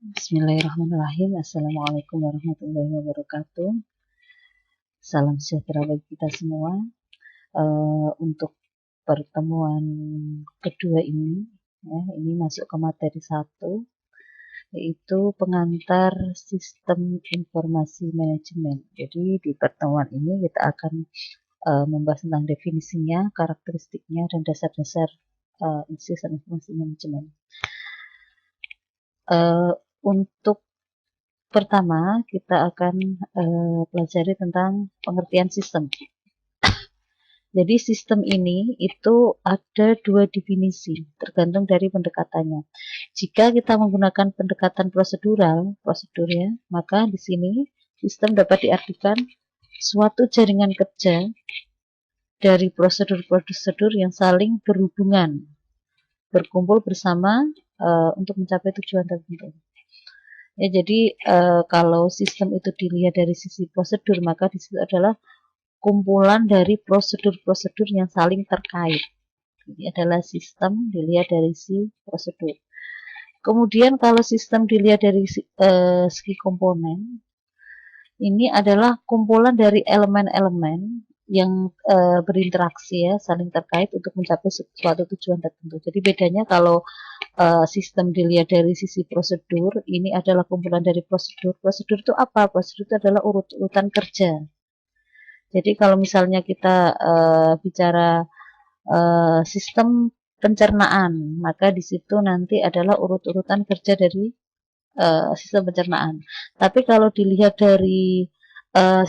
Bismillahirrahmanirrahim. Assalamualaikum warahmatullahi wabarakatuh. Salam sejahtera bagi kita semua. Untuk pertemuan kedua ini, ya, ini masuk ke materi 1, yaitu pengantar sistem informasi manajemen. Jadi di pertemuan ini kita akan membahas tentang definisinya, karakteristiknya, dan dasar-dasar sistem informasi manajemen. Untuk pertama, kita akan pelajari tentang pengertian sistem. Jadi sistem ini itu ada 2 definisi, tergantung dari pendekatannya. Jika kita menggunakan pendekatan prosedur ya, maka di sini sistem dapat diartikan suatu jaringan kerja dari prosedur-prosedur yang saling berhubungan, berkumpul bersama untuk mencapai tujuan tertentu. Ya, jadi kalau sistem itu dilihat dari sisi prosedur, maka di situ adalah kumpulan dari prosedur-prosedur yang saling terkait. Ini adalah sistem dilihat dari sisi prosedur. Kemudian kalau sistem dilihat dari segi komponen, ini adalah kumpulan dari elemen-elemen yang berinteraksi ya, saling terkait untuk mencapai suatu tujuan tertentu. Jadi bedanya kalau sistem dilihat dari sisi prosedur, ini adalah kumpulan dari prosedur. Prosedur itu apa? Prosedur itu adalah urut-urutan kerja. Jadi kalau misalnya kita bicara sistem pencernaan, maka di situ nanti adalah urut-urutan kerja dari sistem pencernaan. Tapi kalau dilihat dari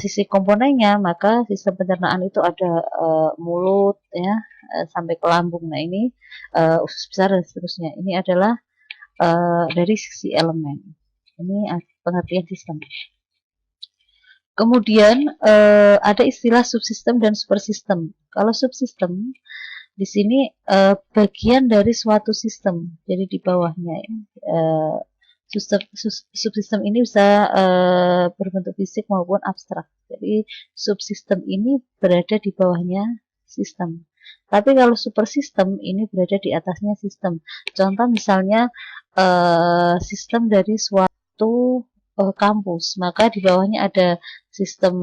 sisi komponennya, maka sistem pencernaan itu ada mulut ya sampai ke lambung. Nah ini usus besar dan seterusnya. Ini adalah dari sisi elemen. Ini pengertian sistem. Kemudian ada istilah subsistem dan supersistem. Kalau subsistem di sini bagian dari suatu sistem. Jadi di bawahnya subsistem ini bisa berbentuk fisik maupun abstrak. Jadi subsistem ini berada di bawahnya sistem. Tapi kalau supersistem ini berada di atasnya sistem. Contoh misalnya sistem dari suatu kampus, maka di bawahnya ada sistem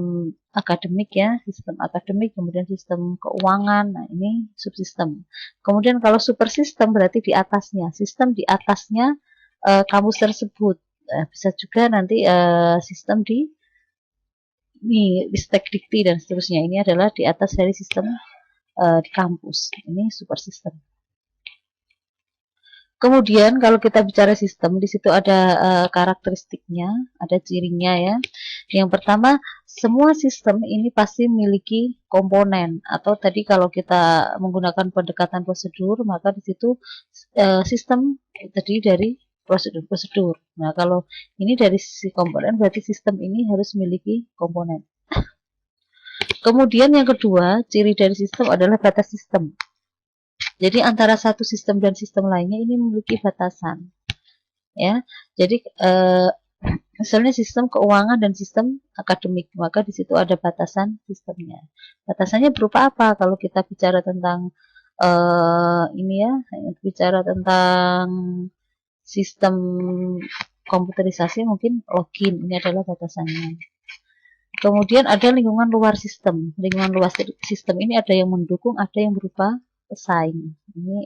akademik ya, sistem akademik, kemudian sistem keuangan. Nah, ini subsistem. Kemudian kalau supersistem berarti di atasnya, sistem di atasnya kampus tersebut. Bisa juga nanti sistem di Ristek Dikti dan seterusnya. Ini adalah di atas dari sistem di kampus. Ini supersistem. Kemudian kalau kita bicara sistem, di situ ada karakteristiknya, ada cirinya ya. Yang pertama, semua sistem ini pasti memiliki komponen. Atau tadi kalau kita menggunakan pendekatan prosedur, maka di situ sistem terdiri dari prosedur-prosedur. Nah, kalau ini dari sisi komponen, berarti sistem ini harus memiliki komponen. Kemudian yang kedua, ciri dari sistem adalah batas sistem. Jadi antara satu sistem dan sistem lainnya ini memiliki batasan. Ya, jadi misalnya sistem keuangan dan sistem akademik, maka di situ ada batasan sistemnya. Batasannya berupa apa? Kalau kita bicara tentang ini ya, bicara tentang sistem komputerisasi mungkin login, ini adalah batasannya. Kemudian ada lingkungan luar sistem. Lingkungan luar sistem ini ada yang mendukung, ada yang berupa pesaing. Ini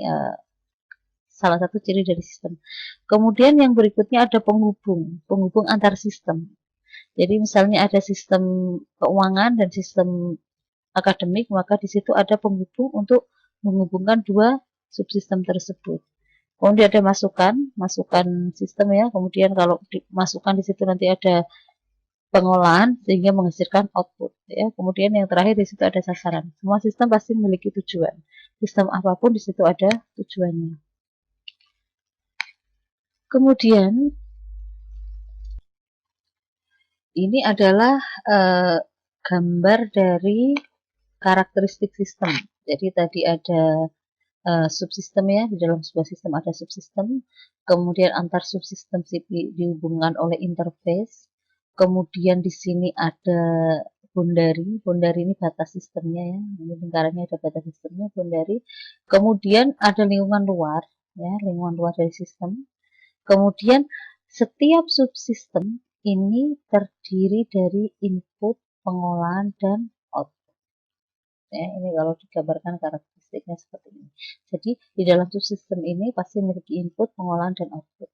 salah satu ciri dari sistem. Kemudian yang berikutnya ada penghubung antar sistem. Jadi misalnya ada sistem keuangan dan sistem akademik, maka di situ ada penghubung untuk menghubungkan dua subsistem tersebut. Kemudian ada masukan sistem ya. Kemudian kalau dimasukkan di situ nanti ada pengolahan sehingga menghasilkan output ya. Kemudian yang terakhir di situ ada sasaran. Semua sistem pasti memiliki tujuan. Sistem apapun di situ ada tujuannya. Kemudian ini adalah gambar dari karakteristik sistem. Jadi tadi ada subsistem ya, di dalam sebuah sistem ada subsistem, kemudian antar subsistem dihubungkan oleh interface, kemudian di sini ada boundary ini batas sistemnya ya, ini lingkarannya ada batas sistemnya, boundary, kemudian ada lingkungan luar ya, lingkungan luar dari sistem, kemudian Setiap subsistem ini terdiri dari input, pengolahan, dan output. Ya, ini kalau digambarkan karakteristiknya seperti ini. Jadi di dalam subsistem ini pasti memiliki input, pengolahan, dan output.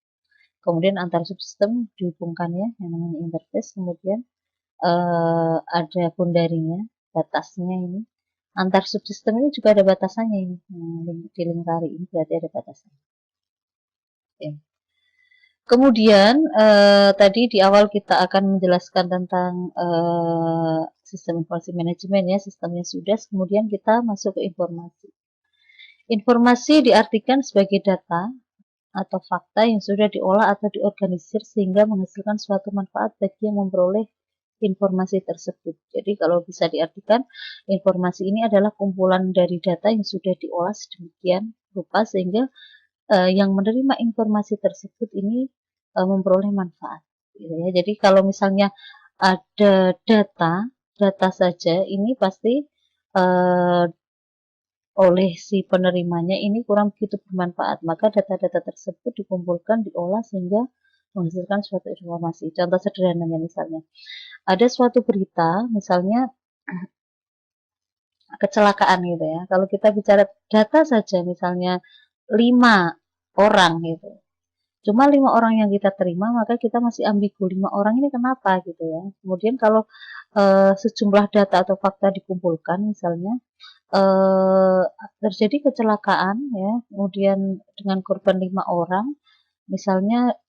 Kemudian antar subsistem dihubungkan ya, yang namanya interface. Kemudian ada boundary-nya, batasnya ini. Antar subsistem ini juga ada batasannya ini. Dilingkari ini berarti ada batasannya. Oke. Kemudian tadi di awal kita akan menjelaskan tentang sistem informasi manajemen ya, sistemnya sudah. Kemudian kita masuk ke informasi. Informasi diartikan sebagai data atau fakta yang sudah diolah atau diorganisir sehingga menghasilkan suatu manfaat bagi yang memperoleh informasi tersebut. Jadi kalau bisa diartikan, informasi ini adalah kumpulan dari data yang sudah diolah sedemikian rupa sehingga yang menerima informasi tersebut ini memperoleh manfaat. Gitu ya. Jadi kalau misalnya ada data saja ini pasti oleh si penerimanya ini kurang begitu bermanfaat. Maka data-data tersebut dikumpulkan, diolah sehingga menghasilkan suatu informasi. Contoh sederhananya misalnya, ada suatu berita, misalnya kecelakaan gitu ya. Kalau kita bicara data saja, misalnya 5 orang gitu. Cuma 5 orang yang kita terima, maka kita masih ambigu 5 orang ini kenapa gitu ya. Kemudian kalau sejumlah data atau fakta dikumpulkan, misalnya terjadi kecelakaan ya, kemudian dengan korban 5 orang, misalnya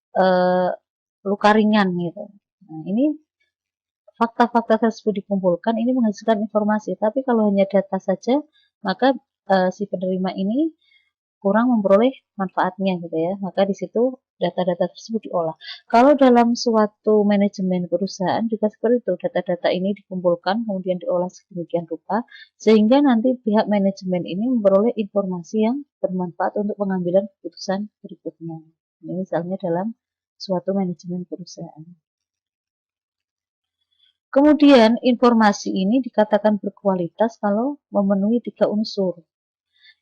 luka ringan gitu. Nah, ini fakta-fakta tersebut dikumpulkan, ini menghasilkan informasi. Tapi kalau hanya data saja, maka si penerima ini kurang memperoleh manfaatnya gitu ya. Maka di situ data-data tersebut diolah. Kalau dalam suatu manajemen perusahaan juga seperti itu, data-data ini dikumpulkan kemudian diolah sedemikian rupa sehingga nanti pihak manajemen ini memperoleh informasi yang bermanfaat untuk pengambilan keputusan berikutnya. Ini misalnya dalam suatu manajemen perusahaan. Kemudian informasi ini dikatakan berkualitas kalau memenuhi 3 unsur.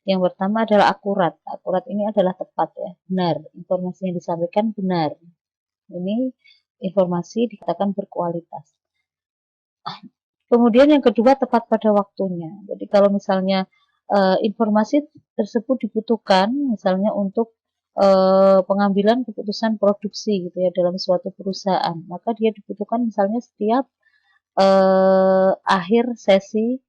Yang pertama adalah akurat. Akurat ini adalah tepat ya, benar. Informasi yang disampaikan benar. Ini informasi dikatakan berkualitas. Kemudian yang kedua tepat pada waktunya. Jadi kalau misalnya informasi tersebut dibutuhkan misalnya untuk pengambilan keputusan produksi gitu ya dalam suatu perusahaan, maka dia dibutuhkan misalnya setiap akhir sesi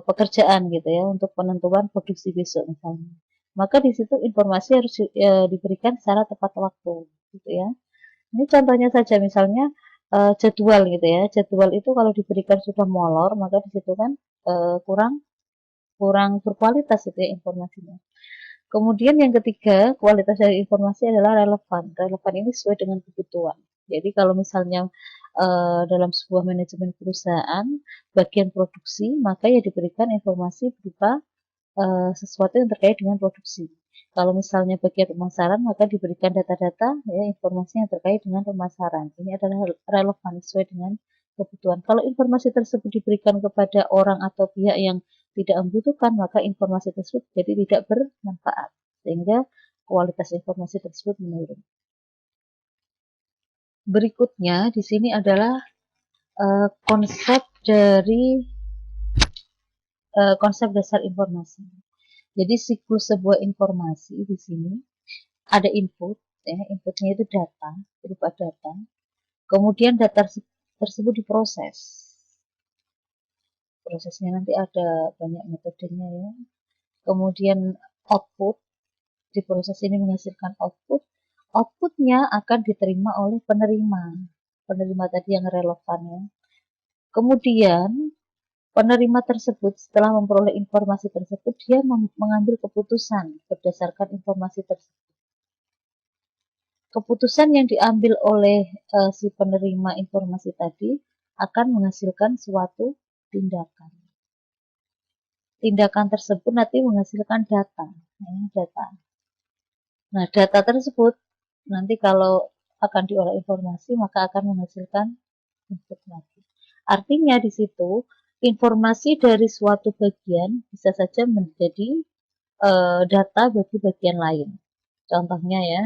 pekerjaan gitu ya untuk penentuan produksi besok misalnya. Maka di situ informasi harus diberikan secara tepat waktu gitu ya. Ini contohnya saja misalnya jadwal gitu ya. Jadwal itu kalau diberikan sudah molor maka di situ kan kurang berkualitas itu ya informasinya. Kemudian yang ketiga, kualitas dari informasi adalah relevan. Relevan ini sesuai dengan kebutuhan. Jadi kalau misalnya dalam sebuah manajemen perusahaan, bagian produksi, maka ya diberikan informasi berupa sesuatu yang terkait dengan produksi. Kalau misalnya bagian pemasaran, maka diberikan data-data, ya, informasi yang terkait dengan pemasaran. Ini adalah relevan sesuai dengan kebutuhan. Kalau informasi tersebut diberikan kepada orang atau pihak yang tidak membutuhkan, maka informasi tersebut jadi tidak bermanfaat, sehingga kualitas informasi tersebut menurun. Berikutnya di sini adalah konsep dasar informasi. Jadi siklus sebuah informasi di sini ada input, ya, inputnya itu data, berupa data. Kemudian data tersebut diproses. Prosesnya nanti ada banyak metodenya ya. Kemudian output, di proses ini menghasilkan output. Outputnya akan diterima oleh penerima. Penerima tadi yang relevan ya. Kemudian penerima tersebut setelah memperoleh informasi tersebut, dia mengambil keputusan berdasarkan informasi tersebut. Keputusan yang diambil oleh si penerima informasi tadi akan menghasilkan suatu tindakan. Tindakan tersebut nanti menghasilkan data. Data. Nah, data tersebut nanti kalau akan diolah informasi, maka akan menghasilkan input lagi. Artinya di situ informasi dari suatu bagian bisa saja menjadi data bagi bagian lain. Contohnya ya,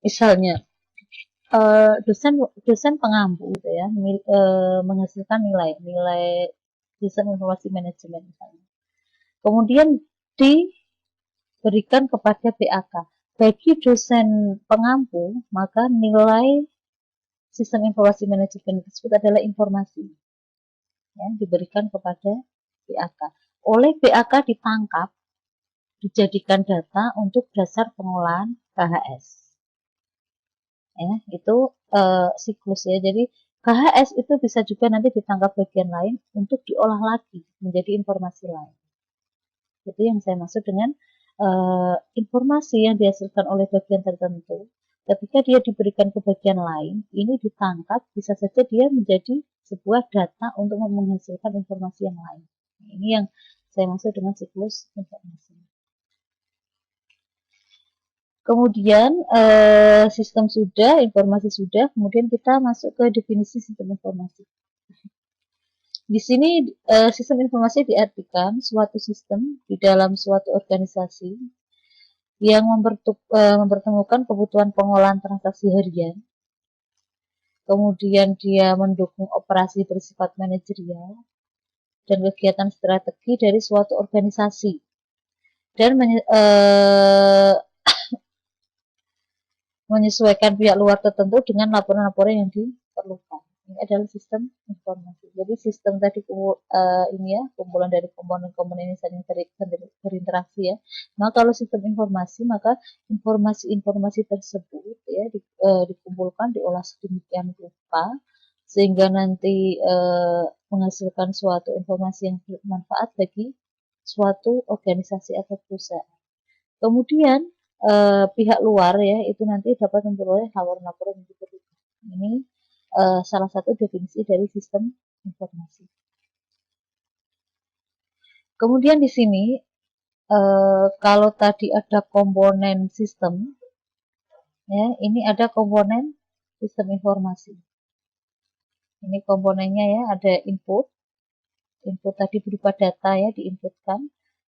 misalnya dosen pengampu gitu ya, menghasilkan nilai sistem informasi manajemen misalnya. Kemudian diberikan kepada BAK. Bagi dosen pengampu, maka nilai sistem informasi manajemen tersebut adalah informasi yang diberikan kepada BAK. Oleh BAK ditangkap, dijadikan data untuk dasar pengolahan KHS. Ya, itu siklus ya. Jadi KHS itu bisa juga nanti ditangkap bagian lain untuk diolah lagi menjadi informasi lain. Itu yang saya maksud dengan informasi yang dihasilkan oleh bagian tertentu. Ketika dia diberikan ke bagian lain, ini ditangkap, bisa saja dia menjadi sebuah data untuk menghasilkan informasi yang lain. Ini yang saya maksud dengan siklus informasi. Kemudian sistem sudah, informasi sudah, kemudian kita masuk ke definisi sistem informasi. Di sini sistem informasi diartikan suatu sistem di dalam suatu organisasi yang mempertemukan kebutuhan pengolahan transaksi harian. Kemudian dia mendukung operasi bersifat manajerial dan kegiatan strategi dari suatu organisasi. Dan menyesuaikan pihak luar tertentu dengan laporan-laporan yang diperlukan. Ini adalah sistem informasi. Jadi sistem tadi ini ya, kumpulan dari komponen-komponen ini saling berinteraksi ya. Nah, kalau sistem informasi, maka informasi-informasi tersebut ya dikumpulkan, diolah sedemikian rupa sehingga nanti menghasilkan suatu informasi yang bermanfaat bagi suatu organisasi atau perusahaan. Kemudian pihak luar ya itu nanti dapat memperoleh laporan-laporan yang diperlukan. Ini salah satu definisi dari sistem informasi. Kemudian di sini kalau tadi ada komponen sistem, ya ini ada komponen sistem informasi. Ini komponennya ya, ada input tadi berupa data ya diinputkan.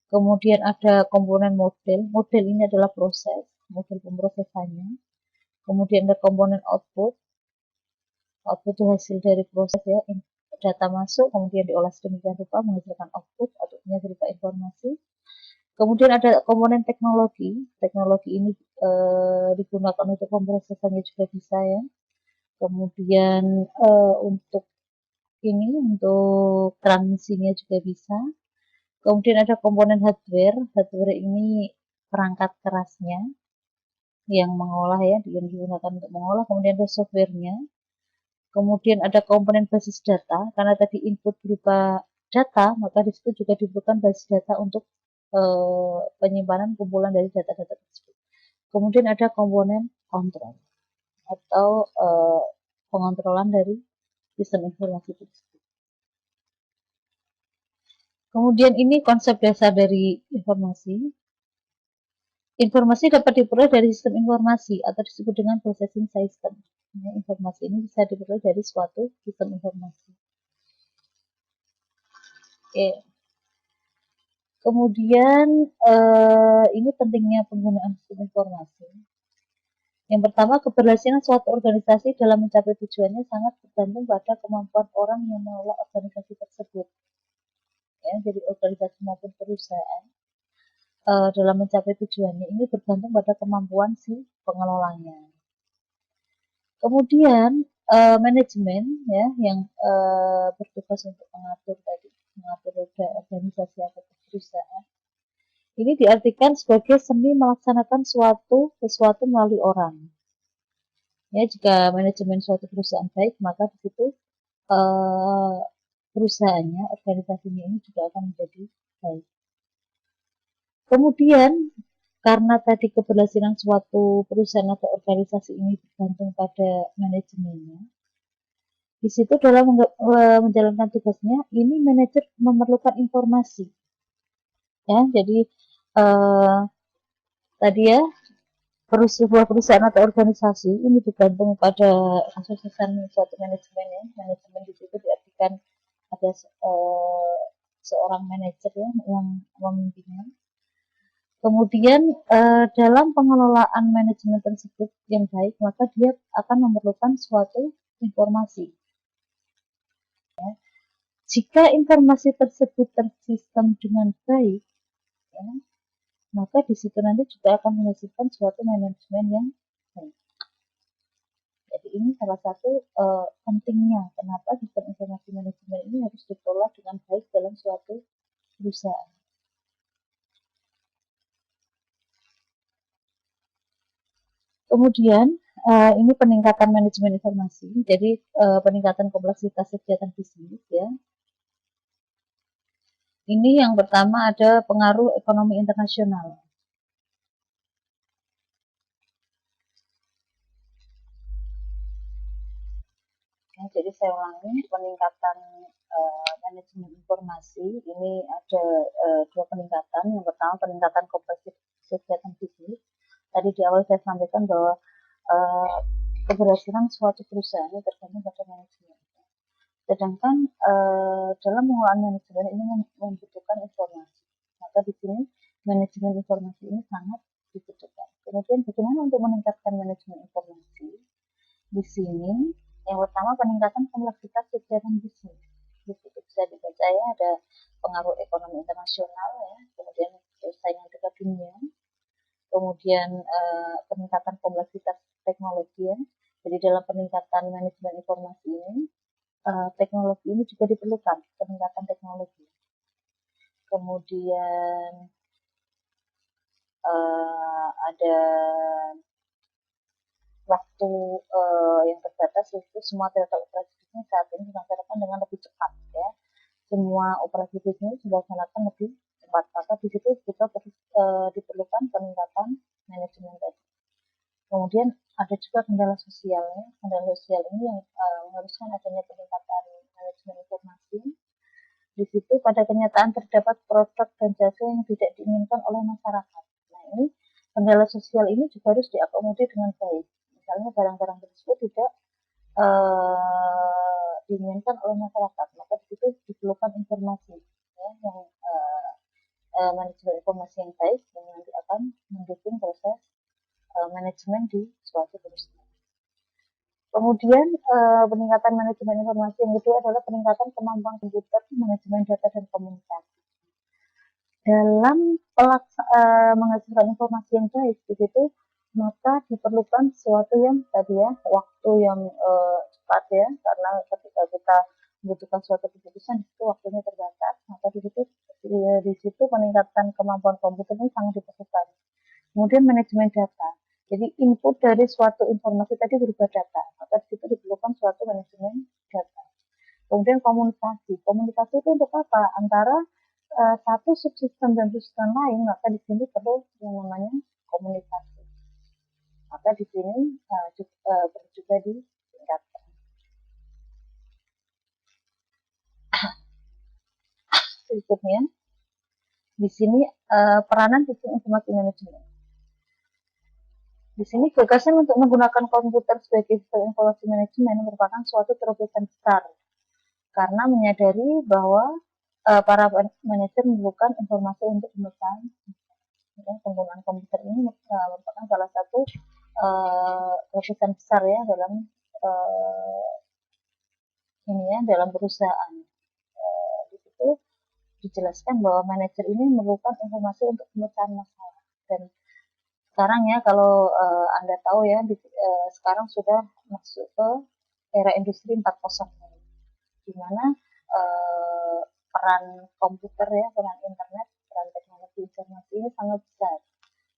Kemudian ada komponen model ini adalah model pemrosesannya. Kemudian ada komponen output itu hasil dari proses ya, data masuk, kemudian diolah sedemikian rupa menghasilkan output berupa informasi. Kemudian ada komponen teknologi ini digunakan untuk pemrosesannya juga bisa ya. Kemudian untuk transmisinya juga bisa. Kemudian ada komponen hardware ini perangkat kerasnya yang mengolah ya, yang digunakan untuk mengolah. Kemudian ada softwarenya. Kemudian ada komponen basis data, karena tadi input berupa data, maka di situ juga dibutuhkan basis data untuk penyimpanan kumpulan dari data-data tersebut. Kemudian ada komponen kontrol atau pengontrolan dari sistem informasi tersebut. Kemudian ini konsep dasar dari informasi. Informasi dapat diperoleh dari sistem informasi atau disebut dengan processing system. Nah, informasi ini bisa diperoleh dari suatu sistem informasi. Oke. Kemudian ini pentingnya penggunaan sistem informasi. Yang pertama, keberhasilan suatu organisasi dalam mencapai tujuannya sangat bergantung pada kemampuan orang yang mengelola organisasi tersebut. Ya, jadi organisasi maupun perusahaan dalam mencapai tujuannya ini bergantung pada kemampuan si pengelolanya. Kemudian manajemen ya yang bertugas untuk mengatur organisasi atau perusahaan. Ini diartikan sebagai seni melaksanakan sesuatu melalui orang. Ya, jika manajemen suatu perusahaan baik, maka di situ perusahaannya, organisasinya ini juga akan menjadi baik. Kemudian karena tadi keberhasilan suatu perusahaan atau organisasi ini bergantung pada manajemennya, di situ dalam menjalankan tugasnya, ini manajer memerlukan informasi. Ya, jadi tadi ya sebuah perusahaan atau organisasi ini bergantung pada kesuksesan suatu manajemen ya. Manajemen di situ diartikan ada seorang manajer ya yang memimpinnya. Kemudian dalam pengelolaan manajemen tersebut yang baik, maka dia akan memerlukan suatu informasi. Jika informasi tersebut tersistem dengan baik, ya, maka di situ nanti juga akan menghasilkan suatu manajemen yang baik. Jadi ini salah satu pentingnya kenapa sistem informasi manajemen ini harus dikelola dengan baik dalam suatu perusahaan. Kemudian ini peningkatan manajemen informasi, jadi peningkatan kompleksitas kegiatan bisnis ya. Ini yang pertama ada pengaruh ekonomi internasional. Ya, jadi saya ulangi, peningkatan manajemen informasi ini ada dua peningkatan. Yang pertama peningkatan kompleksitas kegiatan bisnis. Tadi di awal saya sampaikan bahwa keberhasilan suatu perusahaan tergantung pada manajemen. Sedangkan dalam pengelolaan manajemen ini membutuhkan informasi. Maka di sini manajemen informasi ini sangat dibutuhkan. Kemudian bagaimana untuk meningkatkan manajemen informasi? Di sini yang pertama peningkatan kompleksitas kegiatan bisnis. Di situ bisa dibaca ya, ada pengaruh ekonomi internasional ya, kemudian persaingan dekat dunia, kemudian peningkatan kompleksitas teknologi ya. Jadi dalam peningkatan manajemen informasi ini teknologi ini juga diperlukan, peningkatan teknologi. Kemudian ada waktu yang terbatas, itu semua data operasi bisnis saat ini dilaksanakan dengan lebih cepat ya. Semua operasi bisnis dilaksanakan lebih cepat, maka di situ juga diperlukan peningkatan manajemen tadi. Kemudian ada juga kendala sosialnya. Kendala sosial ini yang mengharuskan adanya peningkatan manajemen informasi. Di situ pada kenyataan terdapat produk dan jasa yang tidak diinginkan oleh masyarakat. Nah ini kendala sosial ini juga harus diakomodir dengan baik. Misalnya barang-barang tersebut tidak diinginkan oleh masyarakat, maka di situ diperlukan informasi ya, yang manajemen informasi yang baik yang nanti akan mendukung proses manajemen di suatu perusahaan. Kemudian peningkatan manajemen informasi yang kedua adalah peningkatan kemampuan komputer, manajemen data dan komunikasi. Dalam menghasilkan informasi yang baik begitu, maka diperlukan sesuatu yang tadi ya, waktu yang cepat ya, karena ketika kita membutuhkan suatu keputusan itu waktunya terbatas, maka di situ peningkatan kemampuan komputer ini sangat diperlukan. Kemudian manajemen data. Jadi input dari suatu informasi tadi berupa data, maka di situ diperlukan suatu manajemen data. Kemudian komunikasi. Komunikasi itu untuk apa? Antara satu subsistem dan subsistem lain, maka di sini perlu yang namanya komunikasi. Maka di sini perlu juga ditingkatkan. Berikutnya, di sini peranan sistem informasi manajemen. Di sini gagasan untuk menggunakan komputer sebagai sistem informasi manajemen merupakan suatu terobosan besar karena menyadari bahwa para manajer memerlukan informasi untuk pemecahan. Penggunaan komputer ini merupakan salah satu terobosan besar ya dalam ini ya, dalam perusahaan. Di situ dijelaskan bahwa manajer ini memerlukan informasi untuk pemecahan masalah. Dan sekarang ya kalau Anda tahu ya sekarang sudah masuk ke era industri 4.0 di mana peran komputer ya, peran internet, peran teknologi informasi ini sangat besar,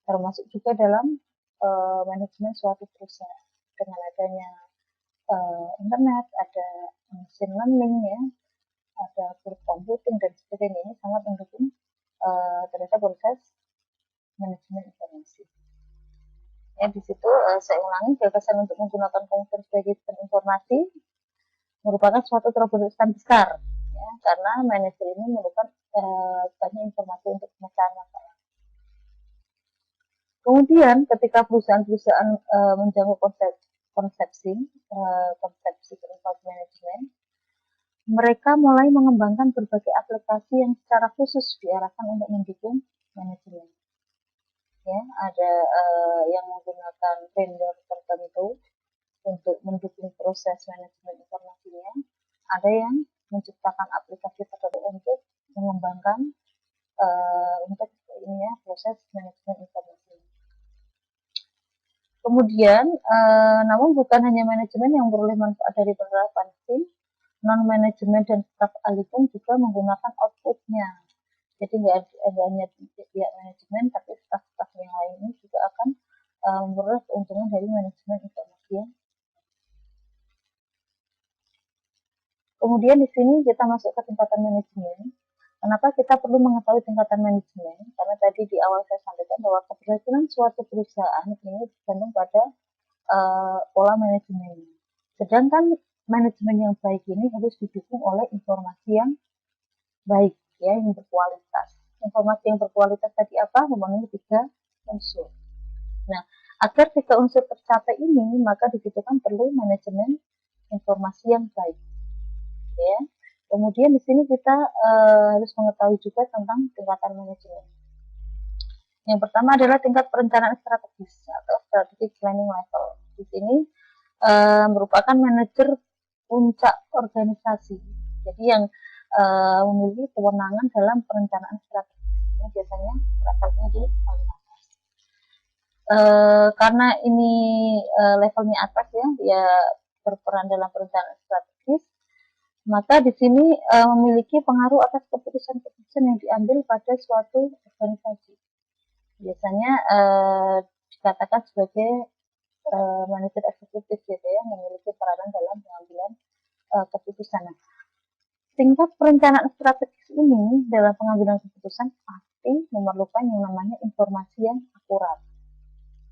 termasuk juga dalam manajemen suatu perusahaan. Dengan adanya internet, ada machine learning ya, ada cloud computing dan sebagainya, ini sangat mendukung terhadap proses manajemen informasi. Ya, di situ saya ulangi, gagasan untuk menggunakan komputer sebagai sistem informasi merupakan suatu terobosan besar ya, karena manajer ini memerlukan banyak informasi untuk pemecahan masalah. Kemudian ketika perusahaan-perusahaan menjangkau konsepsi informasi manajemen, mereka mulai mengembangkan berbagai aplikasi yang secara khusus diarahkan untuk mendukung manajemen. ya, ada yang menggunakan vendor tertentu untuk mendukung proses manajemen informasinya, ada yang menciptakan aplikasi tertentu untuk mengembangkan untuk ini ya, proses manajemen informasi. Kemudian, namun bukan hanya manajemen yang beroleh manfaat dari penerapan SIM, non-manajemen dan staf ahli pun juga menggunakan outputnya. Jadi nggak hanya pihak manajemen, tapi staf-staf yang lain ini juga akan memperoleh keuntungan dari manajemen informasi. Kemudian di sini kita masuk ke tingkatan manajemen. Kenapa kita perlu mengetahui tingkatan manajemen? Karena tadi di awal saya sampaikan bahwa keberhasilan suatu perusahaan ini tergantung pada pola manajemen. Sedangkan manajemen yang baik ini harus didukung oleh informasi yang baik, ya, yang berkualitas. Informasi yang berkualitas tadi apa? Memenuhi 3 unsur. Nah, agar 3 unsur tercapai ini, maka dibutuhkan perlu manajemen informasi yang baik. Ya. Kemudian di sini kita harus mengetahui juga tentang tingkatan manajemen. Yang pertama adalah tingkat perencanaan strategis atau strategic planning level. Di sini merupakan manajer puncak organisasi. Jadi yang memiliki kewenangan dalam perencanaan strategis. Ini biasanya levelnya di paling atas. Karena ini levelnya atas ya, dia berperan dalam perencanaan strategis, maka di sini memiliki pengaruh atas keputusan-keputusan yang diambil pada suatu organisasi. Biasanya dikatakan sebagai manajer eksekutif gitu ya, memiliki peranan dalam pengambilan keputusan. Nah, tingkat perencanaan strategis ini dalam pengambilan keputusan pasti memerlukan yang namanya informasi yang akurat.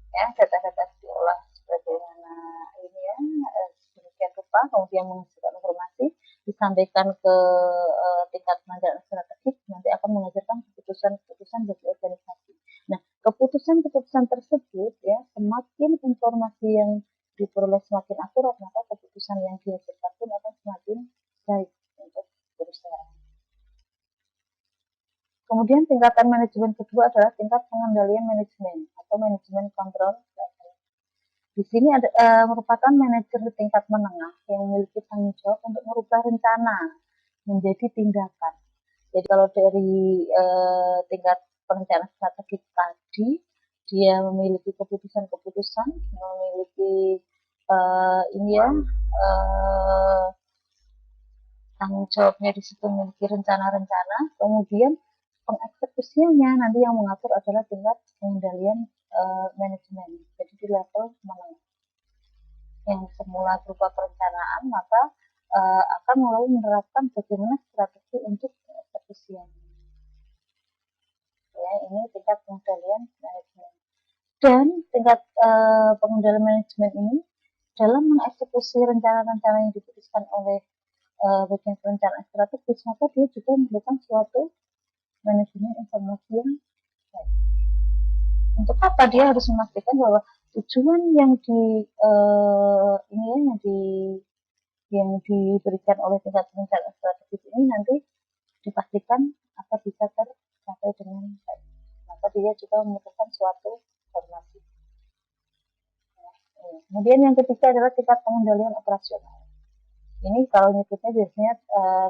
Ya, data-data diolah sebagaimana ini ya, sedemikian rupa, kemudian menghasilkan informasi, disampaikan ke tingkat perencanaan strategis, nanti akan menghasilkan keputusan-keputusan bagi organisasi. Nah, keputusan-keputusan tersebut ya, semakin informasi yang diperoleh semakin akurat, maka keputusan yang dihasilkan pun akan semakin baik untuk perusahaan. Kemudian tingkatan manajemen kedua adalah tingkat pengendalian manajemen atau manajemen kontrol. Di sini ada, merupakan manajer tingkat menengah yang memiliki tanggung jawab untuk merubah rencana menjadi tindakan. Jadi kalau dari tingkat perencanaan strategis tadi, dia memiliki keputusan-keputusan, memiliki ini ya, tanggung jawabnya di situ memiliki rencana-rencana, kemudian pengeksekusiannya nanti yang mengatur adalah tingkat pengendalian manajemen. Jadi di level menengah yang semula berupa perencanaan, maka akan mulai menerapkan bagaimana strategi untuk pengeksekusiannya. Ya, ini tingkat pengendalian manajemen. Dan tingkat pengendalian manajemen ini dalam mengeksekusi rencana-rencana yang diputuskan oleh bagian perencanaan strategis, maka dia juga memerlukan suatu manajemen informasi yang baik. Untuk apa dia harus memastikan bahwa tujuan yang yang diberikan oleh tingkat perencanaan strategis ini nanti dipastikan akan bisa tercapai dengan baik. Maka dia juga memerlukan suatu informasi. Kemudian yang ketiga adalah tingkat pengendalian operasional. Ini kalau nyebutnya biasanya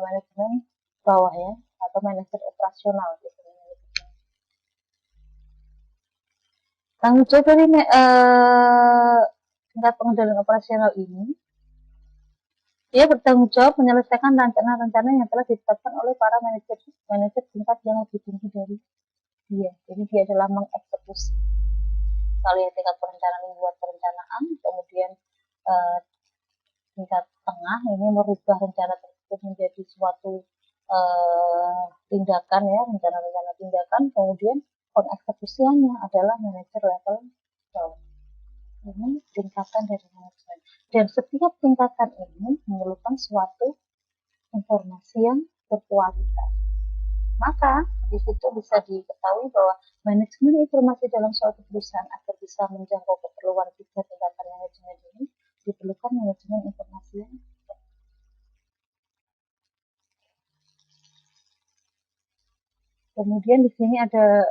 manajemen bawah ya, atau manajer operasional gitu. Tanggung jawab dari tingkat pengendalian operasional ini, dia bertanggung jawab menyelesaikan rencana-rencana yang telah ditetapkan oleh para manajer tingkat yang lebih tinggi dari dia. Jadi dia adalah mengeksekusi. Kalau yang tingkat perencanaan membuat perencanaan, kemudian tingkat tengah ini merubah rencana tersebut menjadi suatu tindakan ya, rencana-rencana tindakan, kemudian pengeksekusiannya adalah manajer level bawah. Ini tingkatan dari manajemen. Dan setiap tingkatan ini memerlukan suatu informasi yang berkualitas. Maka di situ bisa diketahui bahwa manajemen informasi dalam suatu perusahaan agar bisa menjangkau keperluan 3 tingkatan manajemen ini diperlukan manajemen informasi yang Kemudian di sini ada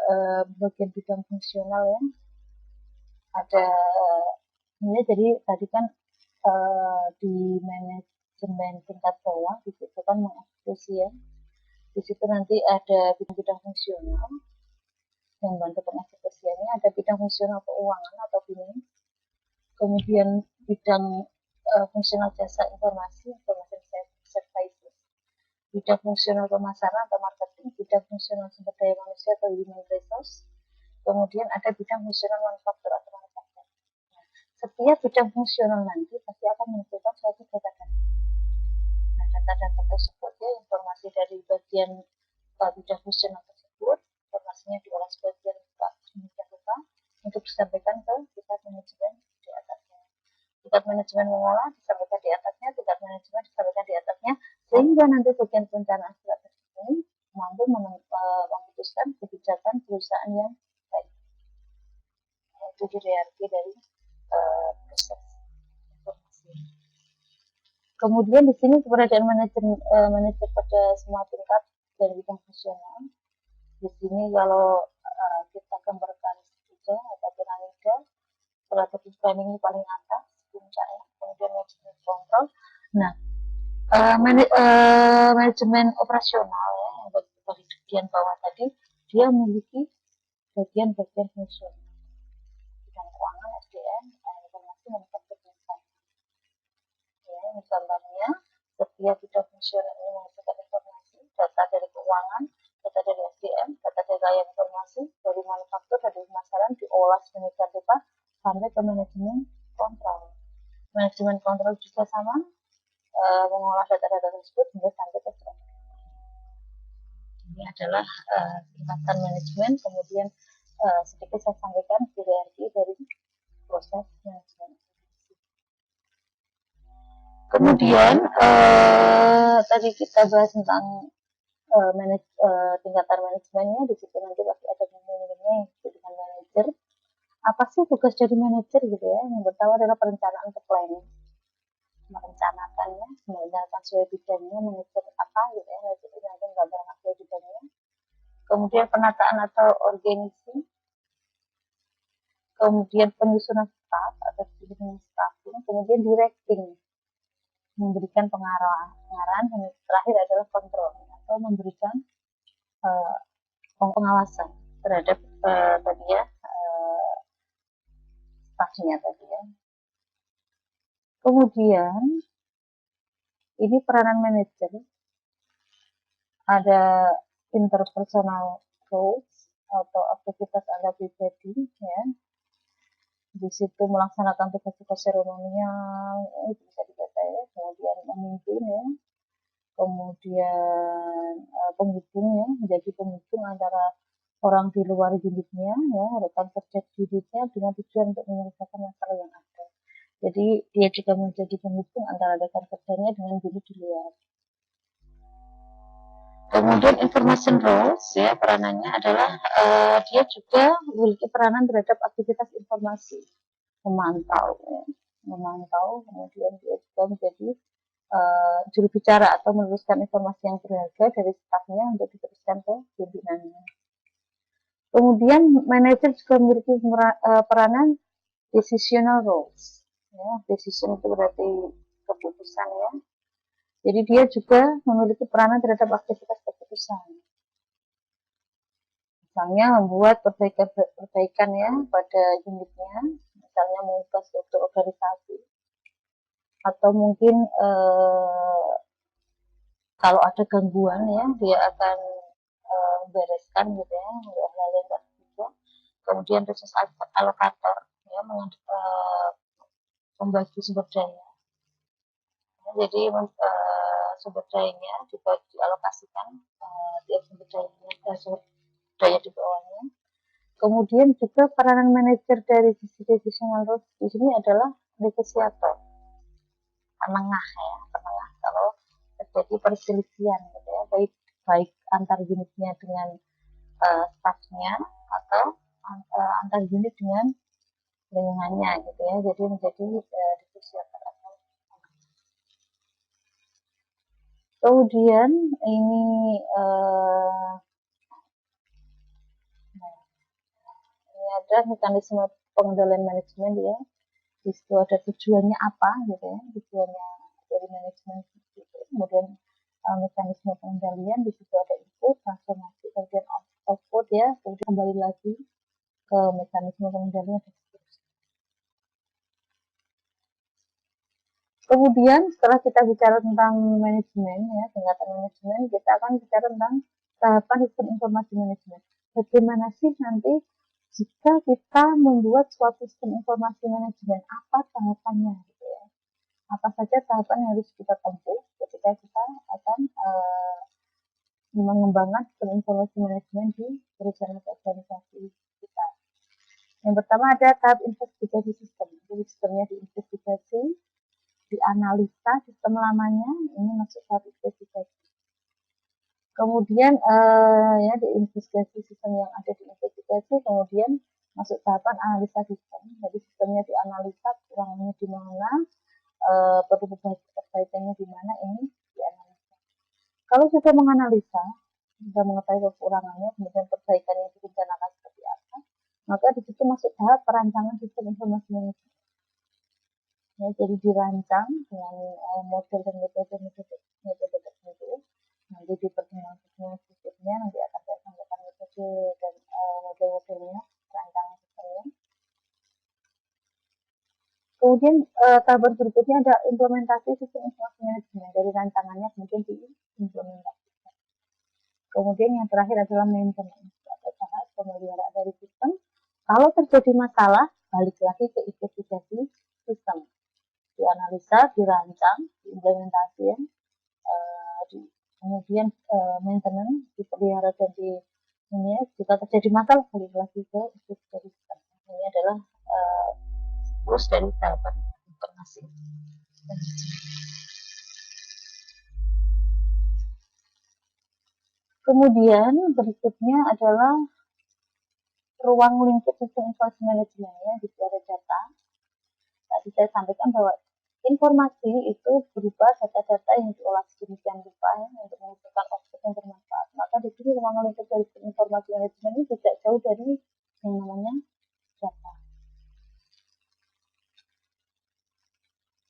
bagian bidang fungsional ya. Ada ya, jadi tadi kan di manajemen tingkat bawah di situ kan mengeksekusi ya. Di situ nanti ada bidang fungsional yang bantu pengeksekusiannya, ada bidang fungsional keuangan atau finance, kemudian bidang fungsional jasa informasi services, bidang fungsional pemasaran atau marketing, bidang fungsional sumber daya manusia atau human resource, kemudian ada bidang fungsional manufaktur atau manufaktur. Nah, setiap bidang fungsional nanti pasti akan menentukan suatu data-data. Nah, data-data tersebut ya, informasi dari bagian bidang fungsional tersebut, informasinya diolah sebagian rupa untuk disampaikan ke tingkat manajemen di atasnya. Tingkat manajemen mengolah disampaikan di atasnya, tingkat manajemen disampaikan di atasnya, sehingga nanti bagian perencanaan strategi ini mampu memutuskan kebijakan perusahaan yang baik. Itu hierarki dari proses informasi. Kemudian di sini keberadaan manajer pada semua tingkat dan bidang fungsional. Di sini kalau kita gambarkan saja atau piramida, strategi planning ini paling atas puncaknya, kemudian manajemen kontrol. Nah, manajemen operasional ya, yang bagian bawah tadi, dia memiliki bagian-bagian fungsional, bidang keuangan, SDM, informasi, manufaktur, dan ya, ini gambarnya. Setiap bidang fungsional ini menghasilkan informasi, data dari keuangan, data dari SDM, data dari layanan informasi, dari manufaktur, dari pemasaran, diolah sedemikian rupa sampai ke manajemen kontrol. Manajemen kontrol juga sama, mengolah data-data tersebut hingga sampai ke strategi. Ini adalah tingkatan manajemen. Kemudian sedikit saya sampaikan hierarki dari proses manajemen. Kemudian tadi kita bahas tentang tingkatan manajemennya. Di situ nanti pasti ada pemimpinnya yang disebut dengan manajer. Apa sih tugas dari manajer gitu ya? Yang pertama adalah perencanaan atau planning, merencanakannya, merencanakan sesuai bidangnya, manajer apa gitu ya, manajer itu nanti menggambarkan sesuai bidangnya. Kemudian penataan atau organisasi, kemudian penyusunan staff atau staffing, kemudian directing, memberikan pengarahan, dan terakhir adalah kontrol atau memberikan pengawasan terhadap tadi ya staffnya tadi ya. Kemudian ini peranan manajer, ada interpersonal roles atau aktivitas antar pribadi ya. Di situ melaksanakan tugas-tugas seremonial ya, itu bisa dibaca ya. Kemudian memimpin ya, kemudian penghubung ya, menjadi penghubung antara orang di luar unitnya ya, rekan kerja unitnya dengan tujuan untuk menyelesaikan masalah yang ada. Jadi dia juga menjadi penghubung antara rekan kerjanya dengan unit di luar. Kemudian information roles ya, peranannya adalah dia juga memiliki peranan terhadap aktivitas informasi, memantau ya, kemudian dia juga menjadi juru bicara atau meluruskan informasi yang berharga dari stafnya untuk diteruskan ke pimpinannya. Kemudian manajer juga memiliki peranan decisional roles ya, decision itu berarti keputusan ya. Jadi dia juga memiliki peranan terhadap aktivitas keputusan. Misalnya membuat perbaikan ya pada unitnya, misalnya mengubah struktur organisasi, atau mungkin kalau ada gangguan ya, dia akan membereskan gitu ya, hal-hal yang terjadi. Kemudian resource alokator ya, membagi sumber daya. Jadi sumber dayanya dialokasikan tiap sumber daya di bawahnya. Kemudian juga peranan manajer dari sisi decisional roles di sini adalah negosiator, penengah ya, penengah kalau terjadi perselisihan gitu ya, baik antar unitnya dengan staffnya atau antar unit dengan lingkungannya gitu ya. Jadi menjadi negosiator. Kemudian ini ada mekanisme pengendalian manajemen ya. Di situ ada tujuannya apa gitu ya, tujuannya dari manajemen gitu. Kemudian mekanisme pengendalian, di situ ada input, transformasi, kemudian output ya, kemudian kembali lagi ke mekanisme pengendalian. Kemudian setelah kita bicara tentang manajemen ya, tingkatan manajemen, kita akan bicara tentang tahapan sistem informasi manajemen. Bagaimana sih nanti jika kita membuat suatu sistem informasi manajemen, apa tahapannya gitu ya? Apa saja tahapan yang harus kita tempuh ketika kita akan mengembangkan sistem informasi manajemen di perusahaan atau organisasi kita. Yang pertama ada tahap investigasi sistem. Jadi sistemnya diinvestigasi, dianalisa sistem lamanya, ini masuk tahap investigasi. Kemudian ya diinvestigasi sistem yang ada di investigasi, kemudian masuk tahapan analisa sistem. Jadi sistemnya dianalisa, kekurangannya di mana, perlu perbaikannya di mana, ini dianalisa. Kalau sudah menganalisa, sudah mengetahui kekurangannya, kemudian perbaikannya direncanakan seperti apa, maka di situ masuk tahap perancangan sistem informasi manajemen. Ya, jadi dirancang dengan model dan metode tertentu. Nanti di pertemuan berikutnya nanti akan saya sampaikan metode dan model-modelnya, rancangan sistemnya. Kemudian tahapan berikutnya ada implementasi sistem informasi manajemen, dari rancangannya kemudian diimplementasikan. Kemudian yang terakhir adalah maintenance atau tahap pemeliharaan dari sistem. Kalau terjadi masalah, balik lagi ke investigasi sistem, dianalisa, dirancang, diimplementasikan, kemudian maintenance, dipelihara dan di ini ya, jika terjadi masalah balik lagi ke investigasi sistem. Ini adalah siklus dari tahapan informasi. Kemudian berikutnya adalah ruang lingkup sistem informasi manajemen ya, di ada data. Tadi saya sampaikan bahwa informasi itu berupa data-data yang diolah sedemikian rupa ya, untuk menghasilkan output yang bermanfaat. Maka di sini ruang lingkup dari sistem informasi manajemen ini tidak jauh dari yang namanya data.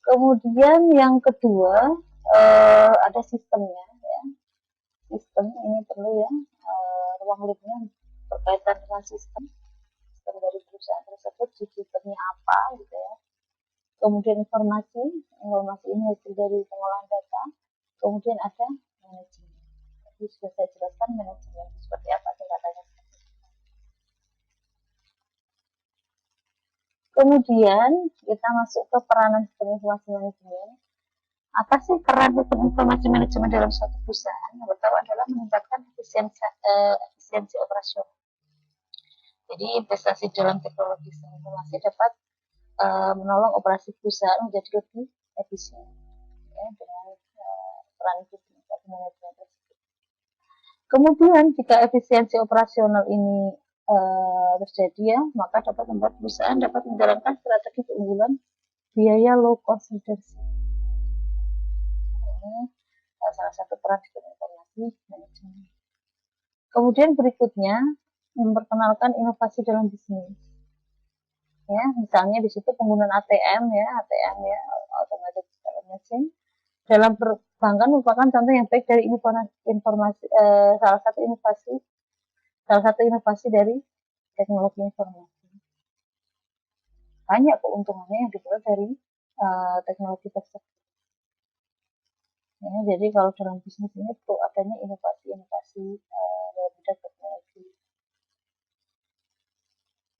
Kemudian yang kedua ada sistemnya ya. Sistem ini perlu ya, ruang lingkupnya berkaitan dengan sistem dari perusahaan tersebut, sistemnya apa gitu ya. Kemudian informasi ini hasil dari pengolahan data. Kemudian ada manajemen. Jadi sudah saya jelaskan manajemen seperti apa tingkatannya. Kemudian kita masuk ke peranan sistem informasi manajemen. Apa sih peran sistem informasi manajemen dalam suatu perusahaan? Yang pertama adalah meningkatkan efisiensi operasional. Jadi investasi dalam teknologi sistem informasi dapat menolong operasi perusahaan menjadi lebih efisien ya, dengan peran sistem informasi manajemen tersebut. Kemudian jika efisiensi operasional ini terjadi ya, maka dapat membuat perusahaan dapat menjalankan strategi keunggulan biaya low cost leadership. Ini salah satu peran sistem informasi manajemen. Kemudian berikutnya memperkenalkan inovasi dalam bisnis. Ya, misalnya di situ penggunaan ATM ya, automatic teller machine dalam perbankan merupakan contoh yang baik dari salah satu inovasi dari teknologi informasi. Banyak keuntungannya yang diperoleh dari teknologi tersebut. Ya, jadi kalau dalam bisnis ini perlu adanya inovasi-inovasi dalam bidang teknologi.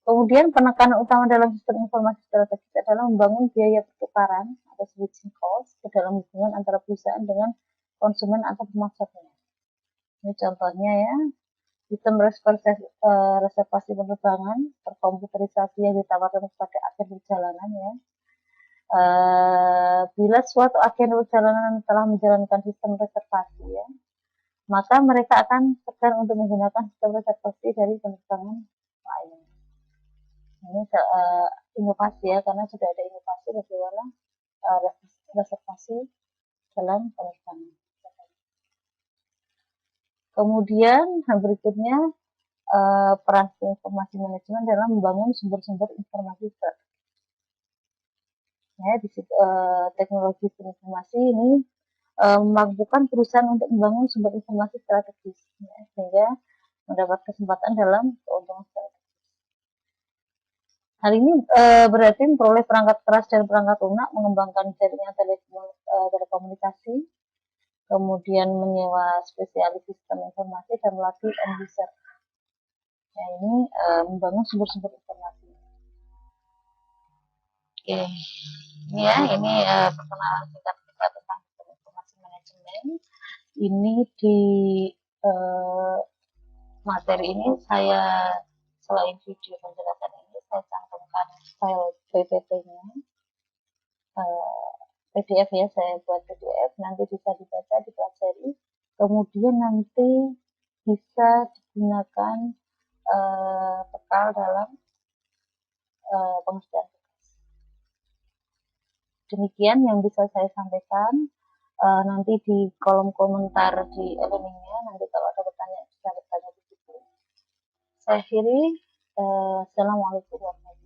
Kemudian penekanan utama dalam sistem informasi strategis adalah membangun biaya pertukaran atau switching cost ke dalam hubungan antara perusahaan dengan konsumen atau pemasarnya. Ini contohnya ya, sistem reservasi penerbangan terkomputerisasi yang ditawarkan kepada agen perjalanan ya. Bila suatu agen perjalanan telah menjalankan sistem reservasi ya, maka mereka akan segan untuk menggunakan sistem reservasi dari penerbangan lain. Ini inovasi ya, karena sudah ada inovasi bagaimana reservasi dalam penerbangan. Kemudian berikutnya peran informasi manajemen dalam membangun sumber-sumber informasi strategis. Ya, teknologi informasi ini memampukan perusahaan untuk membangun sumber informasi strategis, ya, sehingga mendapat kesempatan dalam keuntungan strategis. Hal ini berarti memperoleh perangkat keras dan perangkat lunak, mengembangkan jaringan telekomunikasi, kemudian menyewa spesialis sistem informasi dan melatih end user. Ya, ini membangun sumber-sumber informasi. Oke, ini ya, ini perkenalan singkat kita tentang sistem informasi manajemen. Ini di materi ini saya, selain video penjelasan ini, saya cantumkan file PPT-nya, PDF ya, saya buat PDF, nanti bisa dibaca, dipelajari, kemudian nanti bisa digunakan bekal dalam pengerjaan tugas. Demikian yang bisa saya sampaikan. Nanti di kolom komentar di e-learningnya, nanti kalau ada pertanyaan bisa bertanya di situ. Saya akhiri. Assalamualaikum warahmatullahi wabarakatuh.